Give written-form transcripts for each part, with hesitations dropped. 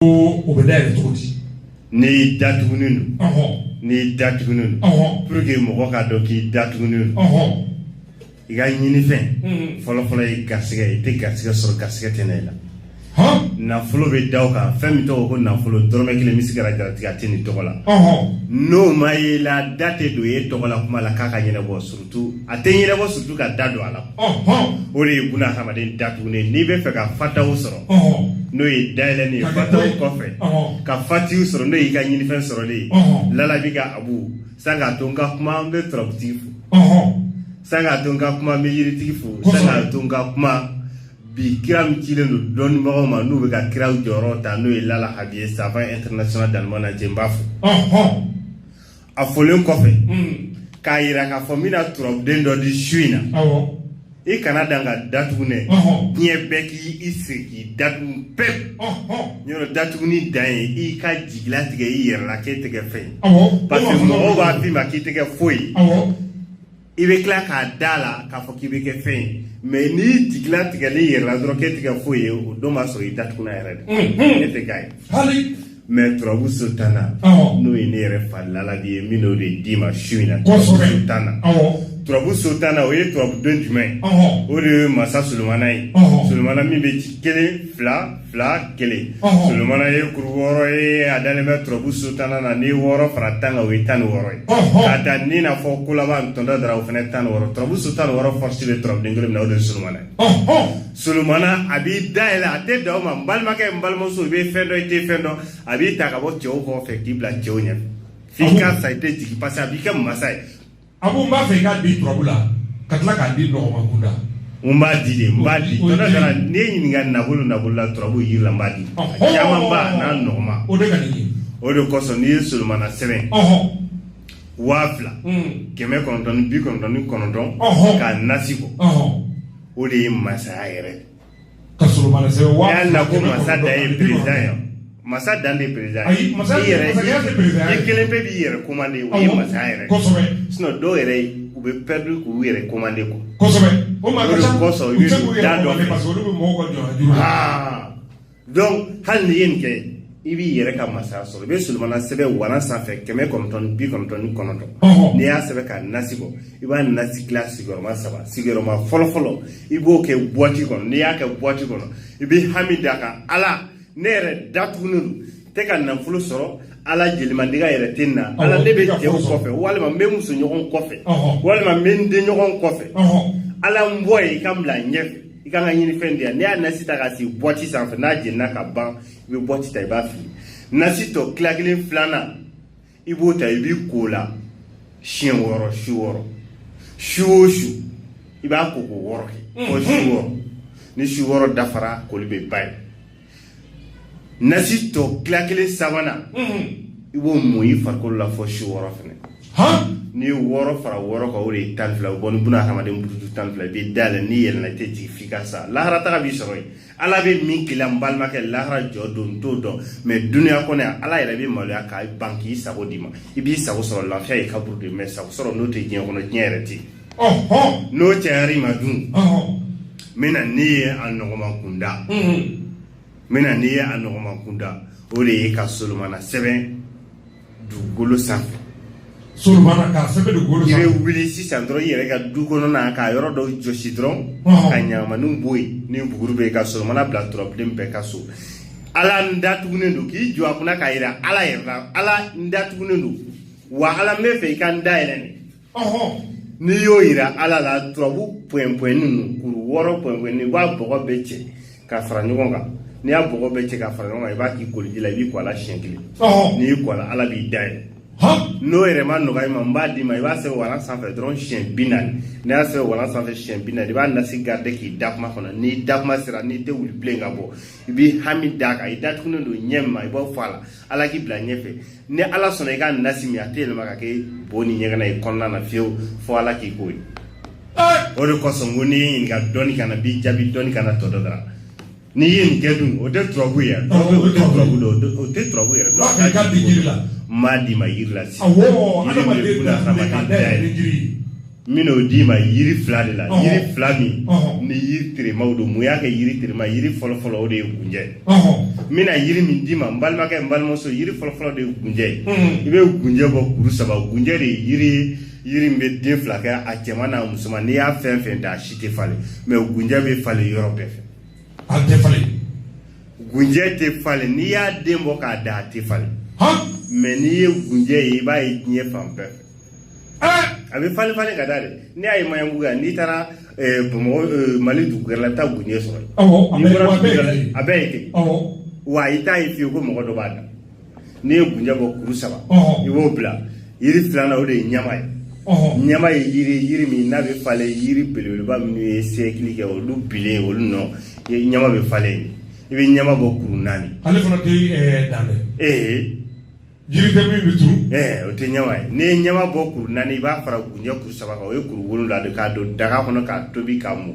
o bɛ dayɛlɛ cogo di? N'i datugunen don. N'i datugunen don. Pour que mɔgɔ k'a dɔn k'i datugunen don. I ka ɲinifɛn fɔlɔfɔlɔ ye garisɛgɛ ye. I tɛ garisɛgɛ sɔrɔ garisɛgɛ tɛ na i la. Nafolo bɛ da o kan fɛn min tɔgɔ ko nafolo dɔrɔmɛ kelen bɛ se ka jaratigɛ a tɛ nin tɔgɔ la. N'o ma ye la da tɛ don e tɔgɔ la kuma la k'a ka ɲɛnabɔ surtout a tɛ ɲɛnabɔ surtout ka da don a la. O de ye buna hadamaden datugunen n'i bɛ fɛ ka fataw sɔrɔ n'o ye dayɛlɛnen ye fataw kɔfɛ ka fatiw sɔrɔ n'o y'i ka ɲinifɛn sɔrɔlen ye lalabi ka abu san k'a to n ka kuma n bɛ turabutigi fo san k'a to n ka kuma n bɛ yiritigi fo san k'a to n ka kuma bi kira min cilen don dɔnnibagaw ma n'u bɛ ka kiraw jɔyɔrɔ ta n'o ye Lala Habiye savant international d'Allemagne n b'a fo a folen kɔfɛ k'a yira k'a fɔ n bɛna turabuden dɔ di su in na i kana dan ka datugunɛ diɲɛ bɛɛ k'i sigi k'i datugu pepu ɲɔrɔ datuguni dan ye i ka jigilatigɛ i yɛrɛ la k'e tɛ kɛ fɛn parce que mɔgɔw b'a f'i ma k'i tɛ kɛ foyi i bɛ tila k'a da la k'a fɔ k'i bɛ kɛ fɛn ye mais n'i jigilatigɛli i yɛrɛ la dɔrɔn k'e tɛ kɛ foyi ye o don b'a sɔrɔ i datuguna yɛrɛ de e tɛ k'a ye mais turabu sultana n'o ye ne yɛrɛ fa Lalabi ye min n'o de d'i ma su in na turabu sultana turabu sultana o ye turabuden jumɛn o de ye masa Solomana ye Solomana min bɛ ci kelen fila kelen Solomana ye kuru wɔɔrɔ ye a dalen bɛ turabu sultana na ni wɔɔrɔ fara 10 kan o ye 16 ye k'a ta ni n'a fɔ ko laban tɔntɔ dara o fana 16 turabu sultana wɔɔrɔ force bɛ turabuden kelen na o de ye Solomana ye Solomana a b'i dayɛlɛ a tɛ dan o ma n balimakɛ n balimamuso i bɛ fɛn dɔ i tɛ fɛn dɔ a b'i ta ka bɔ cɛw kɔfɛ k'i bila cɛw ɲɛfɛ f'i ka sa i tɛ jigin parce que a b'i kɛ masa ye. Abu n b'a fɛ i k'a di turabu la ka tila k'a di nɔgɔman kunda. N b'a di de n b'a di tɔnɔ dara n'i ye ɲininka nabolo la turabu yiri la n b'a di caman ba n'a nɔgɔman o de ka di ye o de kosɔn n'i ye Solomana sɛbɛn 2000 999 k'a nasi bɔ o de ye masaya yɛrɛ ka Solomana sɛbɛn 2000 y'a la ko masa dan ye président ye masa dan de président ye i kelen bɛɛ b'i yɛrɛ commandé o ye masaya yɛrɛ sinon dɔw yɛrɛ u bɛ perdre k'u yɛrɛ commandé quoi o ma ka kosɔn i bɛ da dɔ parce que olu bɛ mɔgɔw ka jɔn donc hali n'i ye nin kɛ i b'i yɛrɛ ka masaya sɔrɔ i bɛ Solomana sɛbɛn walan sanfɛ 999 n'i y'a sɛbɛn ka nasi bɔ i b'a nasi tila sigiyɔrɔma 3 sigiyɔrɔma fɔlɔfɔlɔ i b'o kɛ boîte kɔnɔ n'i y'a kɛ boîte kɔnɔ i bɛ hami d'a kan Ala ne yɛrɛ datugunen don tɛ ka nafolo sɔrɔ Ala jelimandiga yɛrɛ tɛ na Ala ne bɛ cɛw kɔfɛ walima n bɛ muso ɲɔgɔn kɔfɛ walima n bɛ n den ɲɔgɔn kɔfɛ Ala n bɔ ye i ka n bila ɲɛfɛ i ka n ka ɲinifɛn di yan n'i y'a nasi ta ka sigi boîte sanfɛ n'a jenina ka ban i bɛ boîte ta i b'a fili nasi tɔ tila kelen filanan i b'o ta i b'i ko la siɲɛ 6 su 6 su o su i b'a ko 6 kɛ fɔ su 6 ni su 6 dafara koli bɛ ba ye nasi tɔ tila kelen sabanan i b'o mun i farikolo la fɔ su 6 fɛnɛ n'i ye 6 fara 6 kan o de ye 12 o bɔ ni buna hadamaden bututu 12 i bɛ dayɛlɛ n'i yɛlɛnna i tɛ jigin f'i ka sa lahara taga b'i sɔrɔ yen Ala bɛ min k'i la n balimakɛ lahara jɔ don n t'o dɔn mais duniya kɔnɔ yan Ala yɛrɛ bɛ maloya k'a ban k'i sago d'i ma i b'i sago sɔrɔ lafiya ye kaburu de mais sago sɔrɔ n'o tɛ diɲɛ kɔnɔ diɲɛ yɛrɛ tɛ yen n'o cayara i ma dun n bɛna n'i ye a nɔgɔman kunda o de ye ka Solomana sɛbɛn dugukolo sanfɛ Solomana k'a sɛbɛn dugukolo sanfɛ i bɛ wuli sisan dɔrɔn i yɛrɛ ka du kɔnɔna k'a yɔrɔ dɔw jɔsi dɔrɔn ka ɲamanninw bɔ yen ni buguri bɛ yen ka Solomana bila turabuden bɛɛ ka so Ala n datugunen don k'i jɔ a kunna k'a jira Ala yɛrɛ la Ala n datugunen don wa Ala n bɛ fɛ i ka n dayɛlɛ n'i y'o jira Ala la turabu pɔyɛn ninnu kuru 6 pɔyɛn i b'a bɔgɔ bɛɛ cɛ ka fara ɲɔgɔn kan n'i y'a bɔgɔ bɛɛ cɛ ka fara ɲɔgɔn kan i b'a k'i koliji la i b'i ko a la siɲɛ 1 n'i y'i ko a la Ala b'i dayɛlɛ n'o yɛrɛ ma nɔgɔya i ma n b'a d'i ma i b'a sɛbɛn walan sanfɛ dɔrɔn siɲɛ 40 n'i y'a sɛbɛn walan sanfɛ siɲɛ 40 i b'a nasi garder k'i dakuma kɔnɔ n'i dakuma sera n'i tɛ wuli bilen ka bɔ i b'i hami d'a kan i datugunen don ɲɛ ma i b'o fɔ a la Ala k'i bila ɲɛfɛ ni Ala sɔnna i ka nasi min a tɛ yɛlɛma ka kɛ bo ni ɲɛgɛnna i kɔnɔna na fiyewu fo Ala k'i ko ye o de kosɔn ko n'i ye ɲininka dɔɔni kana b'i jaabi dɔɔni kana tɔ dɔ dara n'i ye nin kɛ dun o tɛ turabu ye o tɛ turabu yɛrɛ dɔn n m'a d'i ma yiri la sisan min'o d'i ma yiri fila de la yiri fila min ni yiri teremaw don mun y'a kɛ yiri terema yiri fɔlɔfɔlɔ o de ye gunjɛ mina yiri min d'i ma n balimakɛ n balimamuso yiri fɔlɔfɔlɔ de ye gunjɛ ye i bɛ gunjɛ bɔ kuru saba gunjɛ de ye yiri min bɛ den fila kɛ a cɛman n'a musoman n'i y'a fɛn fɛn da a si tɛ falen mais gunjɛ bɛ falen yɔrɔ bɛɛ fɛ a tɛ falen gunjɛ tɛ falen n'i y'a den bɔ k'a da a tɛ falen mais n'i ye gunjɛ ye i b'a ye diɲɛ fan bɛɛ fɛ a bɛ falen ka da dɛ n'i y'a ye Maɲanbugu yan n'i taara Bamakɔ Mali dugu wɛrɛ la i bɛ taa gunjɛ sɔrɔ yen a bɛɛ ye ten wa i t'a ye fiyewu ko mɔgɔ dɔ b'a da n'i ye gunjɛ bɔ kuru saba i b'o bila yiri filanan o de ye ɲama ye ɲama ye yiri min n'a bɛ falen yiri belebeleba minnu ye siècle kɛ olu bilen olu nɔ ɲama bɛ falen i bɛ ɲama bɔ kuru 4 ale fana tɛ dan dɛ yiri tɛ min bɛ turu o tɛ ɲama ye n'i ye ɲama bɔ kuru 4 i b'a fara gunjɛ kuru saba kan o ye kuru 7 de k'a don daga kɔnɔ k'a tobi k'a mɔ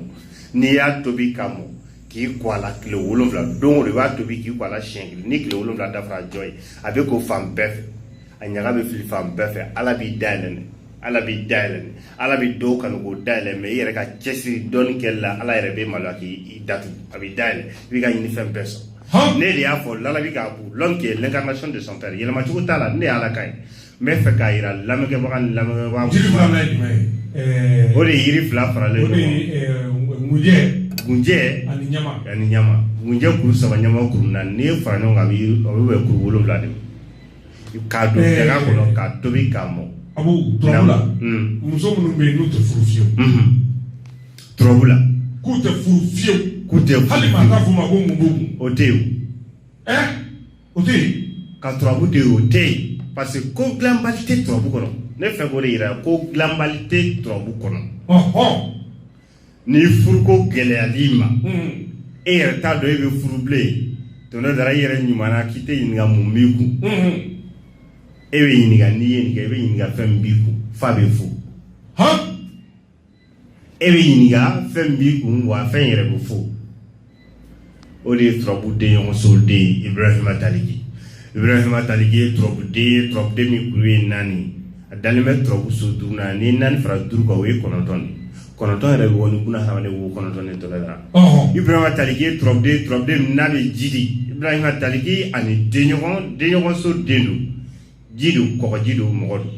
n'i y'a tobi k'a mɔ k'i kɔ a la tile 7 don o don i b'a tobi k'i kɔ a la siɲɛ 1 ni tile 7 dafara jɔ ye a bɛ ko fan bɛɛ fɛ a ɲaga bɛ fili fan bɛɛ fɛ ala b'i dayɛlɛ ala b'i dayɛlɛ ala bɛ dɔw kanu k'o dayɛlɛ mais i yɛrɛ ka cɛsiri dɔɔni kɛli la ala yɛrɛ bɛ maloya k'i datugu a b'i dayɛlɛ i bɛ ka ɲini fɛn bɛɛ sɔrɔ ne de y'a fɔ l'ala bɛ k'a bu l'homme qui est l'incarnation de son père yɛlɛmacogo t'a la ne y'ala ka ye n bɛ fɛ k'a yira lamɛnkɛbaga ni lamɛnkɛbaga jiri filanan ye jumɛn ye o de ye yiri fila faralen o de ye gunjɛ ani ɲama gunjɛ kuru 3 ɲama kuru 4 n'i ye fara ɲɔgɔn kan a bɛ bɛn kuru 7 de k'a don daga kɔnɔ k'a tobi k'a mɔ abu turabula muso minnu bɛ yen n'u tɛ furu fiyewu turabula k'u tɛ furu fiyewu hali maa t'a fɔ ma ko ngunbogun o tɛ yen o tɛ yen ka turabu tɛ yen o tɛ yen parce que ko dilanbali tɛ turabu kɔnɔ ne fɛ k'o de yira ko dilanbali tɛ turabu kɔnɔ ni furuko gɛlɛyali ma e yɛrɛ t'a dɔn e bɛ furu bilen tɔnɔ dara i yɛrɛ ɲumanna k'i tɛ ɲininka mun b'i kun e bɛ ɲininka n'i ye nin kɛ i bɛ ɲininka fɛn min b'i kun f'a bɛ fo e bɛ ɲininka fɛn min b'i kun wa fɛn yɛrɛ bɛ fo o de ye turabu den ɲɔgɔnso den Ibrahima Taligi ye turabuden min kuru ye 4 a dalen bɛ turabu so 5 ni 4 fara 5 kan o ye 9 yɛrɛ bɛ wani kuna hadamaden wo 9 ne tɔgɔ dara Ibrahima Taligi ye turabuden n'a bɛ ji di Ibrahima Taligi ani den ɲɔgɔnso den don ji don kɔgɔji don mɔgɔ don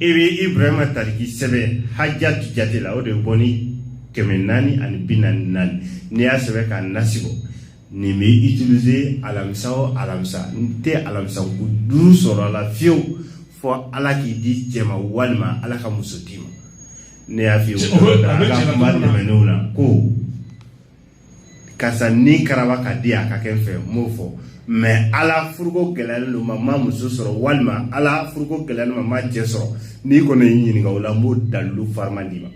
e bɛ Ibrahima Taligi sɛbɛn Hajatu jate la o de bɔ ni 444 n'i y'a sɛbɛn k'a nasibɔ nin bɛ utiliser alamisa o alamisa n tɛ alamisaku 5 sɔrɔ a la fiyewu fɔ ala k'i di cɛ ma walima ala ka muso d'i ma ne y'a f'i ye ala ka kuma tɛmɛnenw la ko karisa ni karaba ka di a ka kɛ n fɛ n m'o fɔ mais ala furuko gɛlɛyalen don ma muso sɔrɔ walima ala furuko gɛlɛyalen don ma cɛ sɔrɔ n'i kɔni y'i ɲininka o la n b'o dalilu farima d'i ma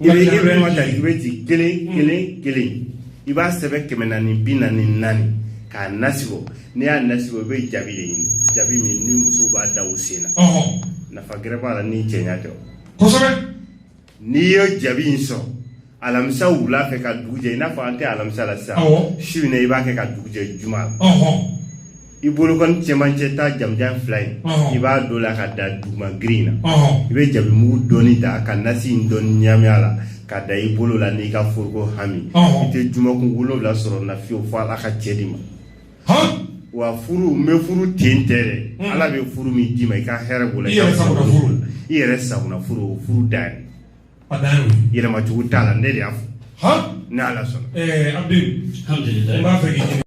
i bɛ ta i bɛ ci kelen i b'a sɛbɛn 444 k'a nasibɔ n'i y'a nasibɔ i bɛ jaabi de ɲini jaabi min ni muso b'a da u sen na nafa gɛrɛ b'a la ni cɛɲa tɛ kosɛbɛ n'i ye jaabi in sɔrɔ alamisa wula fɛ ka dugu jɛ i n'a fɔ an tɛ alamisa la sisan su in na i b'a kɛ ka dugu jɛ juma la i bolokɔni cɛmancɛ ta jamujan 2 in i b'a don la ka da duguma girin na i bɛ jaabi mugu dɔɔni ta ka nasi in dɔɔni ɲami a la ka da i bolo la n'i ka foroko hami i tɛ jumakun 7 sɔrɔ na fiyewu fɔ ala ka cɛ di ma wa furu n bɛ furu ten tɛ dɛ ala bɛ furu min d'i ma i ka hɛrɛ b'o la i yɛrɛ sagona furu o furu dan ye yɛlɛmacogo t'a la ne de y'a fɔ ne ala sɔnna Abdul n b'a fɛ k'i